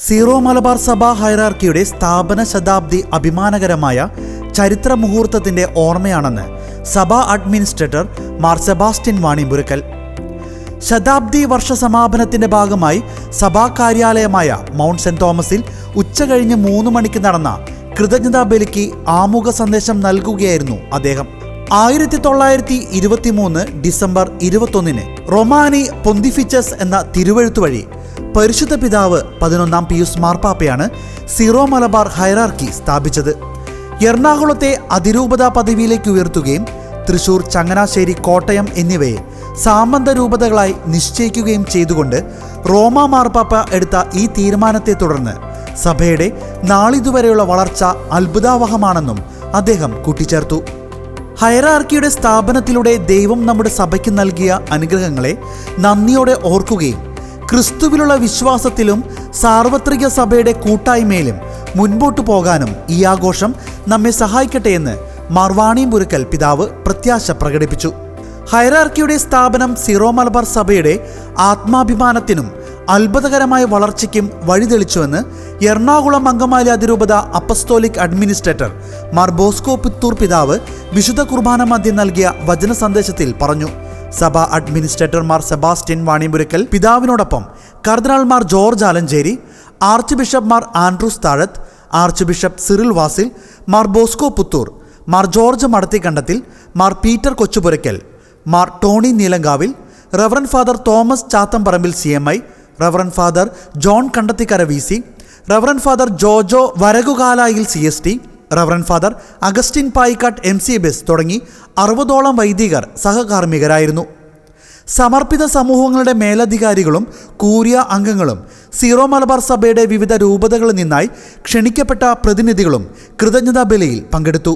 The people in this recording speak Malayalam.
സീറോ മലബാർ സഭ ഹൈറാർക്കിയുടെ സ്ഥാപന ശതാബ്ദി അഭിമാനകരമായ ചരിത്ര മുഹൂർത്തത്തിന്റെ ഓർമ്മയാണെന്ന് സഭാ അഡ്മിനിസ്ട്രേറ്റർ മാർ സെബാസ്റ്റ്യൻ വാണിയമ്പുരക്കൽ. ശതാബ്ദി വർഷ സമാപനത്തിന്റെ ഭാഗമായി സഭാ കാര്യാലയമായ മൗണ്ട് സെന്റ് തോമസിൽ ഉച്ചകഴിഞ്ഞ് 3 മണിക്ക് നടന്ന കൃതജ്ഞതാ ബലിക്ക് ആമുഖ സന്ദേശം നൽകുകയായിരുന്നു അദ്ദേഹം. 1923 ഡിസംബർ 21 റൊമാനി പൊന്തിഫിച്ചസ് എന്ന തിരുവെഴുത്തു വഴി പരിശുദ്ധ പിതാവ് 11-ാം പിയൂസ് മാർപ്പാപ്പയാണ് സീറോ മലബാർ ഹൈറാർക്കി സ്ഥാപിച്ചത്. എറണാകുളത്തെ അതിരൂപതാ പദവിയിലേക്ക് ഉയർത്തുകയും തൃശൂർ, ചങ്ങനാശ്ശേരി, കോട്ടയം എന്നിവയെ സാമന്ത രൂപതകളായി നിശ്ചയിക്കുകയും ചെയ്തുകൊണ്ട് റോമാ മാർപ്പാപ്പ എടുത്ത ഈ തീരുമാനത്തെ തുടർന്ന് സഭയുടെ നാളിതുവരെയുള്ള വളർച്ച അത്ഭുതാവഹമാണെന്നും അദ്ദേഹം കൂട്ടിച്ചേർത്തു. ഹൈറാർക്കിയുടെ സ്ഥാപനത്തിലൂടെ ദൈവം നമ്മുടെ സഭയ്ക്ക് നൽകിയ അനുഗ്രഹങ്ങളെ നന്ദിയോടെ ഓർക്കുകയും ക്രിസ്തുവിലുള്ള വിശ്വാസത്തിലും സാർവത്രിക സഭയുടെ കൂട്ടായ്മയിലും മുൻപോട്ടു പോകാനും ഈ ആഘോഷം നമ്മെ സഹായിക്കട്ടെ എന്ന് മാർ വാണിയമ്പുരക്കൽ പിതാവ് പ്രത്യാശ പ്രകടിപ്പിച്ചു. ഹൈറാർക്കിയുടെ സ്ഥാപനം സീറോ മലബാർ സഭയുടെ ആത്മാഭിമാനത്തിനും അത്ഭുതകരമായ വളർച്ചയ്ക്കും വഴിതെളിച്ചുവെന്ന് എറണാകുളം അങ്കമാലി അതിരൂപത അപ്പസ്തോലിക് അഡ്മിനിസ്ട്രേറ്റർ മാർ ബോസ്കോ പുത്തൂർ പിതാവ് വിശുദ്ധ കുർബാന മധ്യം നൽകിയ വചന സന്ദേശത്തിൽ പറഞ്ഞു. സഭാ അഡ്മിനിസ്ട്രേറ്റർ മാർ സെബാസ്റ്റ്യൻ വാണിയമ്പുരക്കൽ പിതാവിനോടൊപ്പം കർദിനാൾ Mar George Alencherry, archbishop Mar Andrews Thazhath, archbishop Cyril Vasil, Mar Bosco Puthur, Mar George Madathikandathil, Mar Peter Kochupurackal, Mar Tony Neelankavil, reverend father Thomas Chathamparampil CMI, reverend father John Kandathikara VC, reverend father Jojo Varakukalayil CST, reverend father Augustine Payikkatt MCBS തുടങ്ങി 60ഓളം വൈദികർ സഹകാർമ്മികരായിരുന്നു. സമർപ്പിത സമൂഹങ്ങളുടെ മേലധികാരികളും കൂരിയ അംഗങ്ങളും സീറോ മലബാർ സഭയുടെ വിവിധ രൂപതകളിൽ നിന്നായി ക്ഷണിക്കപ്പെട്ട പ്രതിനിധികളും കൃതജ്ഞതാ ബലിയിൽ പങ്കെടുത്തു.